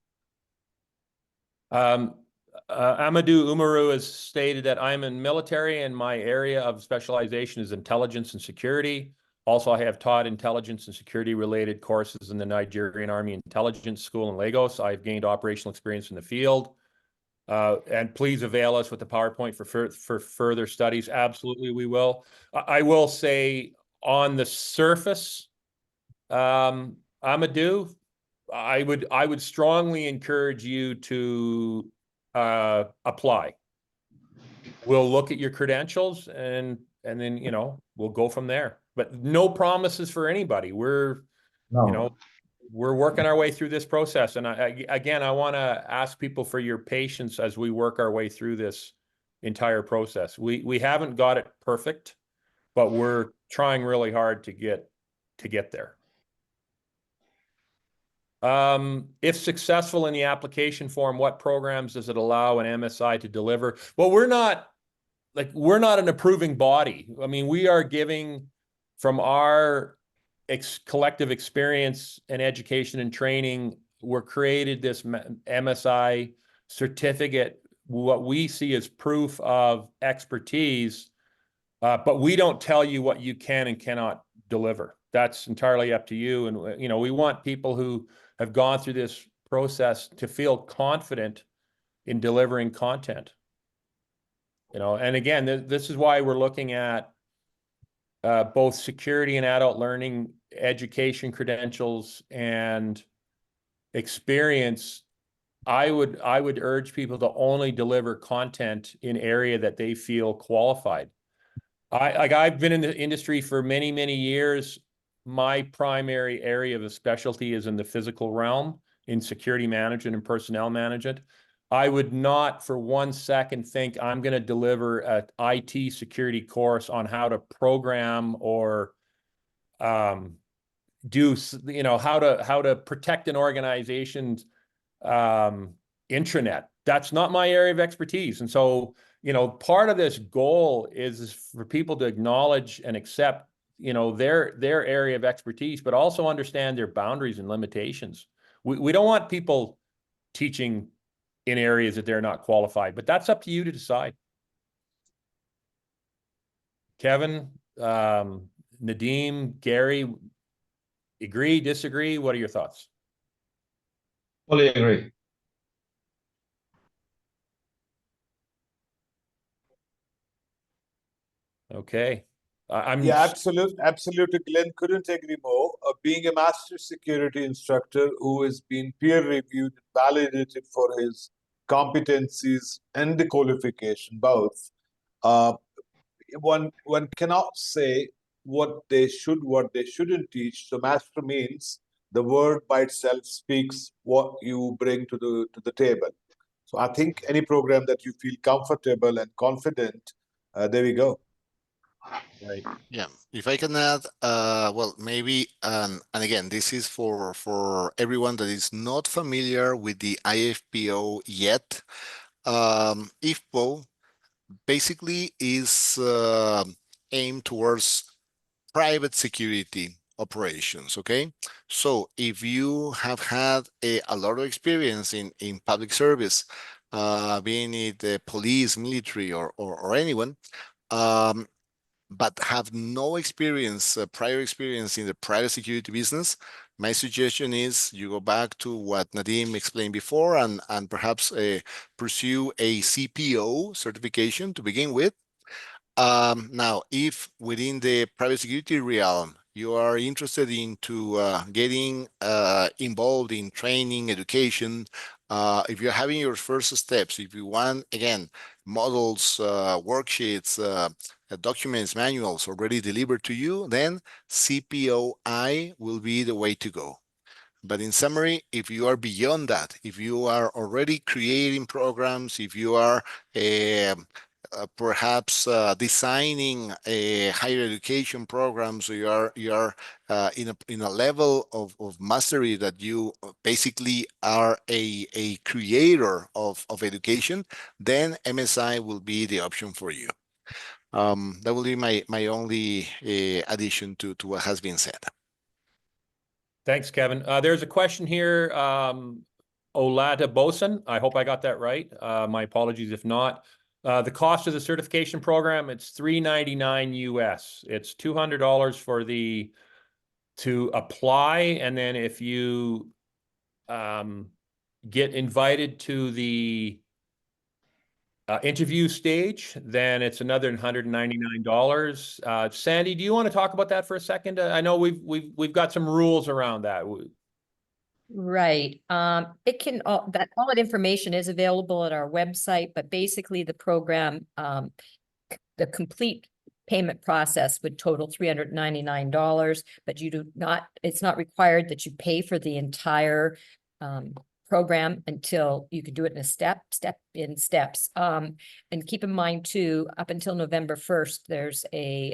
Amadou Umaru has stated that I'm in military and my area of specialization is intelligence and security. Also, I have taught intelligence and security related courses in the Nigerian Army Intelligence School in Lagos. I've gained operational experience in the field. And please avail us with the PowerPoint for further studies. Absolutely, we will. I will say on the surface, Amadou, I would strongly encourage you to apply. We'll look at your credentials and then, you know, we'll go from there. But no promises for anybody. We're working our way through this process. And I want to ask people for your patience as we work our way through this entire process. We haven't got it perfect, but we're trying really hard to get there. If successful in the application form, what programs does it allow an MSI to deliver? Well, we're not an approving body. I mean, we are giving from our collective experience and education and training, we're created this MSI certificate, what we see as proof of expertise, but we don't tell you what you can and cannot deliver. That's entirely up to you. And, you know, we want people who have gone through this process to feel confident in delivering content. You know, and again, this is why we're looking at both security and adult learning education credentials and experience. I would urge people to only deliver content in area that they feel qualified. I've been in the industry for many, many years. My primary area of specialty is in the physical realm, in security management and personnel management. I would not for 1 second think I'm going to deliver an IT security course on how to program or do, you know, how to protect an organization's intranet. That's not my area of expertise. And so, you know, part of this goal is for people to acknowledge and accept, you know, their area of expertise, but also understand their boundaries and limitations. We don't want people teaching in areas that they're not qualified, but that's up to you to decide. Kevin, Nadeem, Gary, agree, disagree? What are your thoughts? Fully agree. Okay. Yeah, absolutely. Glenn, couldn't agree more. Being a Master Security Instructor who has been peer reviewed, validated for his competencies and the qualification, both, one cannot say what they shouldn't teach. So master means the word by itself speaks what you bring to the table. So I think any program that you feel comfortable and confident, there we go. Right. Yeah, if I can add, well, maybe, and again, this is for everyone that is not familiar with the IFPO yet. IFPO basically is aimed towards private security operations. Okay, so if you have had a lot of experience in public service, being it the police, military, or anyone, um, but have no experience, prior experience in the private security business, my suggestion is you go back to what Nadim explained before and perhaps pursue a CPO certification to begin with. Now, if within the private security realm, you are interested into getting involved in training, education, if you're having your first steps, if you want, again, models, worksheets, documents, manuals already delivered to you, then CPOI will be the way to go. But in summary, if you are beyond that, if you are already creating programs, if you are perhaps designing a higher education program, so you are in a level of mastery that you basically are a creator of education, then MSI will be the option for you. That will be my only addition to what has been said. Thanks, Kevin. There's a question here. Olata Boson, I hope I got that right. My apologies if not. The cost of the certification program, it's $399 US. It's $200 for to apply, and then if you get invited to the interview stage, then it's another $199. Sandy, do you want to talk about that for a second? I know we've got some rules around that. Right. It can, all that information is available at our website, but basically the program, the complete payment process would total $399, but you do not, it's not required that you pay for the entire program until you can do it in steps. And keep in mind too, up until November 1st, there's a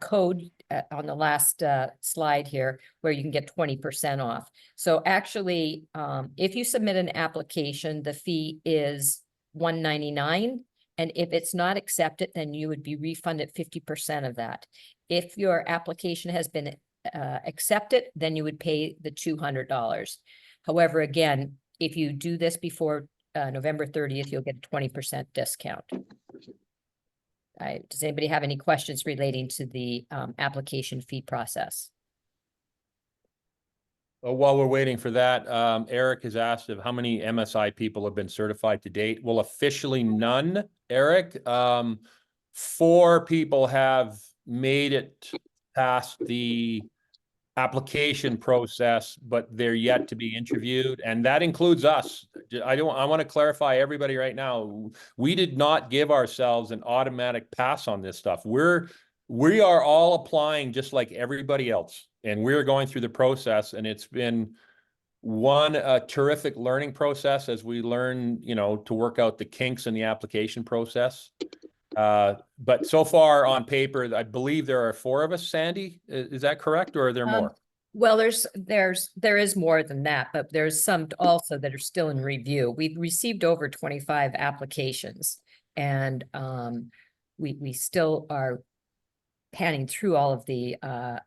code on the last slide here where you can get 20% off. So actually, if you submit an application, the fee is $199. And if it's not accepted, then you would be refunded 50% of that. If your application has been accepted, then you would pay the $200. However, again, if you do this before November 30th, you'll get a 20% discount. Does anybody have any questions relating to the application fee process? Well, while we're waiting for that, Eric has asked of how many MSI people have been certified to date. Well, officially none, Eric. 4 people have made it past the application process, but they're yet to be interviewed, and that includes us. I want to clarify everybody right now. We did not give ourselves an automatic pass on this stuff. We are all applying just like everybody else, and we're going through the process, and it's been one terrific learning process as we learn, to work out the kinks in the application process. But so far on paper, I believe there are 4 of us, Sandy. Is that correct, or are there more? Well, there is more than that, but there's some also that are still in review. We've received over 25 applications, and we still are panning through all of the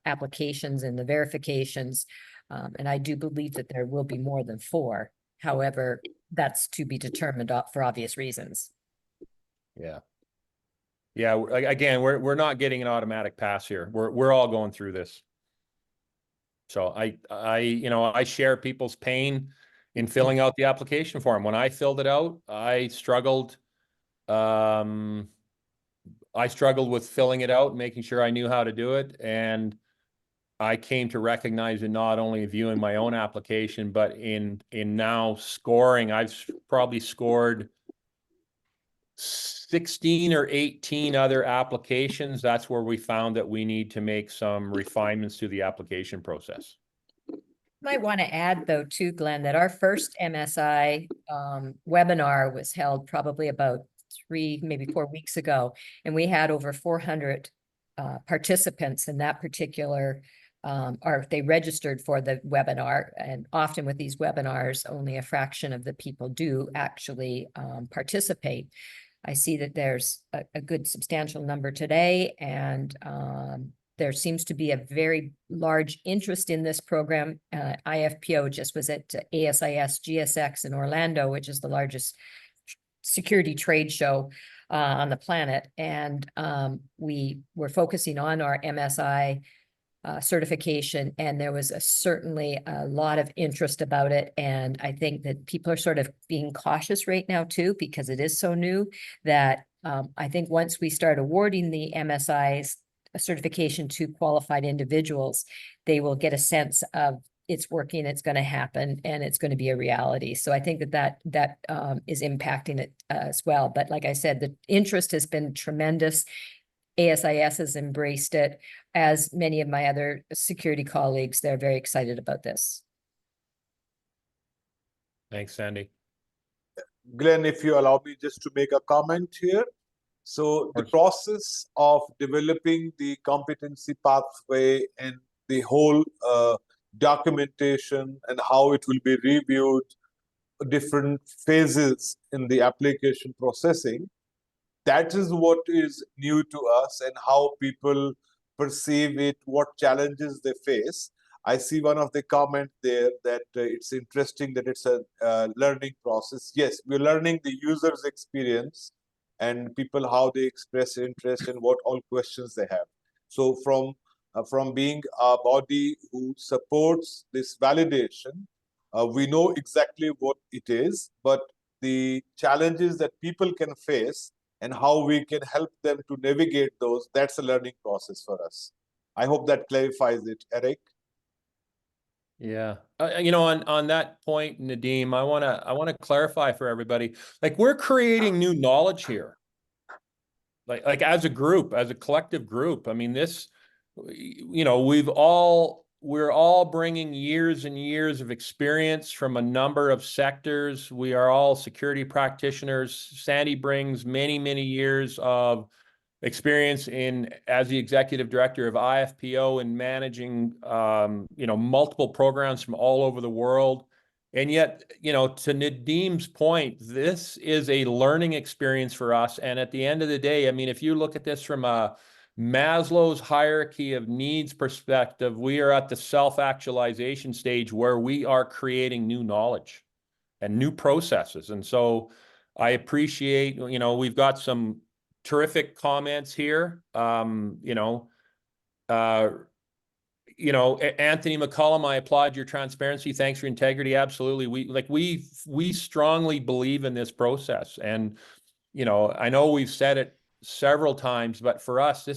applications and the verifications. And I do believe that there will be more than 4. However, that's to be determined for obvious reasons. Yeah. Yeah. Again, we're not getting an automatic pass here. We're all going through this. So I share people's pain in filling out the application form. When I filled it out, I struggled. I struggled with filling it out, making sure I knew how to do it. And I came to recognize in not only viewing my own application, but in now scoring, I've probably scored 16 or 18 other applications. That's where we found that we need to make some refinements to the application process. Might want to add though too, Glenn, that our first MSI webinar was held probably about 3, maybe 4 weeks ago, and we had over 400 participants in that particular, or they registered for the webinar. And often with these webinars, only a fraction of the people do actually participate. I see that there's a good substantial number today, and there seems to be a very large interest in this program. IFPO just was at ASIS GSX in Orlando, which is the largest security trade show on the planet. And we were focusing on our MSI certification, and there was certainly a lot of interest about it. And I think that people are sort of being cautious right now too, because it is so new, that I think once we start awarding the MSI's certification to qualified individuals, they will get a sense of it's working, it's going to happen, and it's going to be a reality. So I think that is impacting it as well. But like I said, the interest has been tremendous. ASIS has embraced it, as many of my other security colleagues. They're very excited about this. Thanks, Sandy. Glenn, if you allow me just to make a comment here. So the process of developing the competency pathway and the whole documentation and how it will be reviewed, different phases in the application processing, that is what is new to us, and how people perceive it, what challenges they face. I see one of the comment there that it's interesting that it's a learning process. Yes, we're learning the user's experience and people, how they express interest and what all questions they have. So from being a body who supports this validation, we know exactly what it is, but the challenges that people can face and how we can help them to navigate those, that's a learning process for us. I hope that clarifies it, Eric. Yeah. You know, on that point, Nadeem, I want to clarify for everybody, like, we're creating new knowledge here. Like as a group, as a collective group. I mean, this, you know, we're all bringing years and years of experience from a number of sectors. We are all security practitioners. Sandy brings many, many years of experience as the executive director of IFPO and managing, you know, multiple programs from all over the world. And yet, you know, to Nadeem's point, this is a learning experience for us. And at the end of the day, I mean, if you look at this from a Maslow's hierarchy of needs perspective, we are at the self-actualization stage where we are creating new knowledge and new processes. And so I appreciate, you know, we've got some terrific comments here. Anthony McCullum, I applaud your transparency. Thanks for integrity. Absolutely. We strongly believe in this process. And, you know, I know we've said it several times, but for us,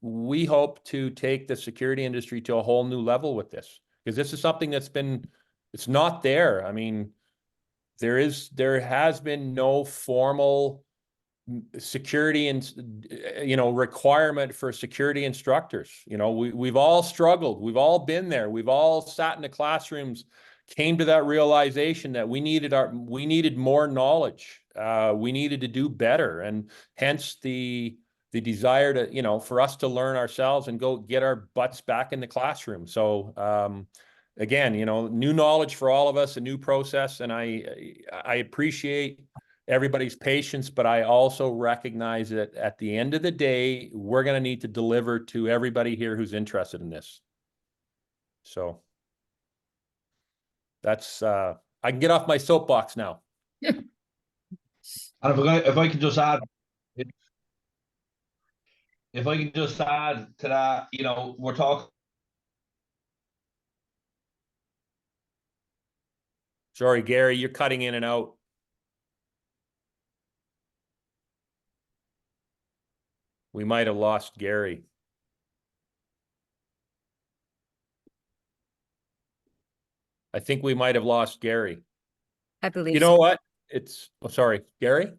we hope to take the security industry to a whole new level with this, because this is something it's not there. I mean, there has been no formal security and, you know, requirement for security instructors. You know, we've all struggled. We've all been there. We've all sat in the classrooms, came to that realization that we needed more knowledge. We needed to do better, and hence the desire to, you know, for us to learn ourselves and go get our butts back in the classroom. So again, you know, new knowledge for all of us, a new process, and I appreciate everybody's patience, but I also recognize that at the end of the day, we're going to need to deliver to everybody here who's interested in this. So that's, I can get off my soapbox now. And if I could just add, to that, you know, we're talking. Sorry, Gary, you're cutting in and out. We might have lost Gary. I think we might have lost Gary. I believe. You know what? Sorry, Gary?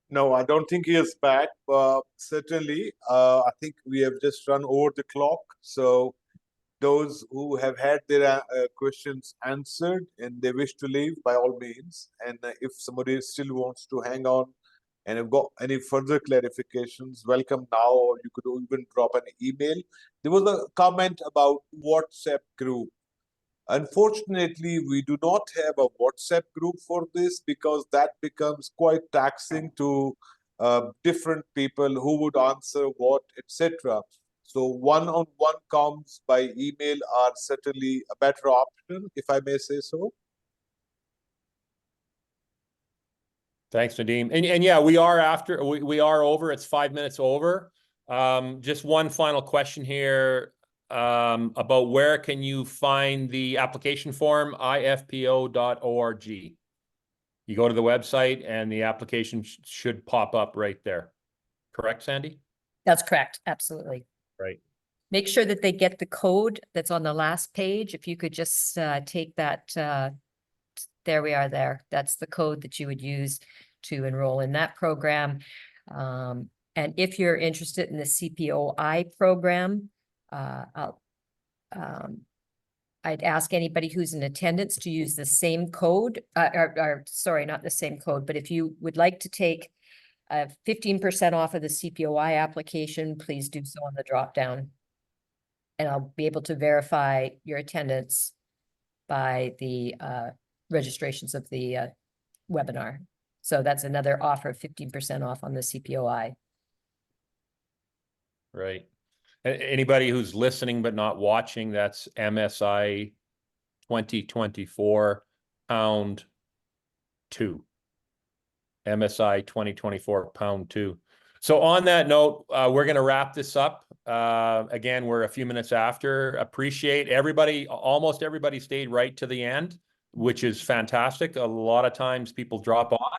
No, I don't think he is back. Certainly, I think we have just run over the clock. So those who have had their questions answered and they wish to leave, by all means. And if somebody still wants to hang on and have got any further clarifications, welcome now, or you could even drop an email. There was a comment about WhatsApp group. Unfortunately, we do not have a WhatsApp group for this because that becomes quite taxing to different people who would answer what, etc. So one-on-one comms by email are certainly a better option, if I may say so. Thanks, Nadeem. And yeah, we are over. It's 5 minutes over. Just one final question here about where can you find the application form, ifpo.org. You go to the website and the application should pop up right there. Correct, Sandy? That's correct. Absolutely. Right. Make sure that they get the code that's on the last page. If you could just take that, there we are there. That's the code that you would use to enroll in that program. And if you're interested in the CPOI program, I'd ask anybody who's in attendance to use the same code, sorry, not the same code, but if you would like to take 15% off of the CPOI application, please do so on the drop down. And I'll be able to verify your attendance by the registrations of the webinar. So that's another offer of 15% off on the CPOI. Right. Anybody who's listening but not watching, that's MSI 2024 pound 2. MSI 2024 pound 2. So on that note, we're going to wrap this up. Again, we're a few minutes after. Appreciate everybody. Almost everybody stayed right to the end, which is fantastic. A lot of times people drop off.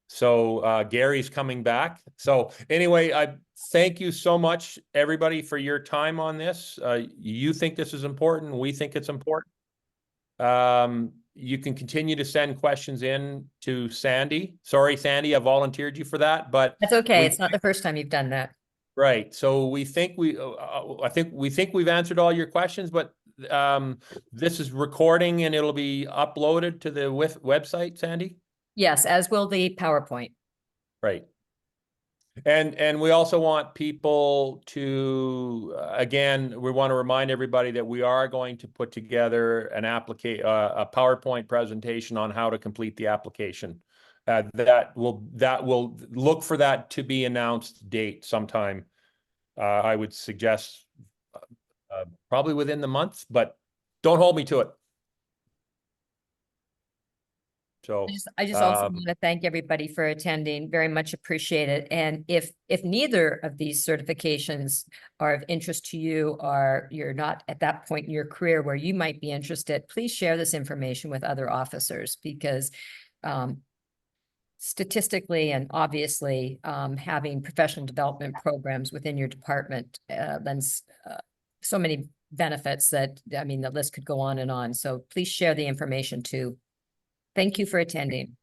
So Gary's coming back. So anyway, I thank you so much, everybody, for your time on this. You think this is important. We think it's important. You can continue to send questions in to Sandy. Sorry, Sandy, I volunteered you for that, but That's okay. It's not the first time you've done that. right. So we think we think we've answered all your questions, but this is recording and it'll be uploaded to the website, Sandy. Yes, as will the PowerPoint. Right. And we also want people to, again, we want to remind everybody that we are going to put together a PowerPoint presentation on how to complete the application. That will look for that to be announced date sometime. I would suggest probably within the month, but don't hold me to it. So I just also want to thank everybody for attending. Very much appreciate it. And if neither of these certifications are of interest to you, or you're not at that point in your career where you might be interested, please share this information with other officers, because statistically and obviously having professional development programs within your department lends so many benefits that, I mean, the list could go on and on. So please share the information too. Thank you for attending.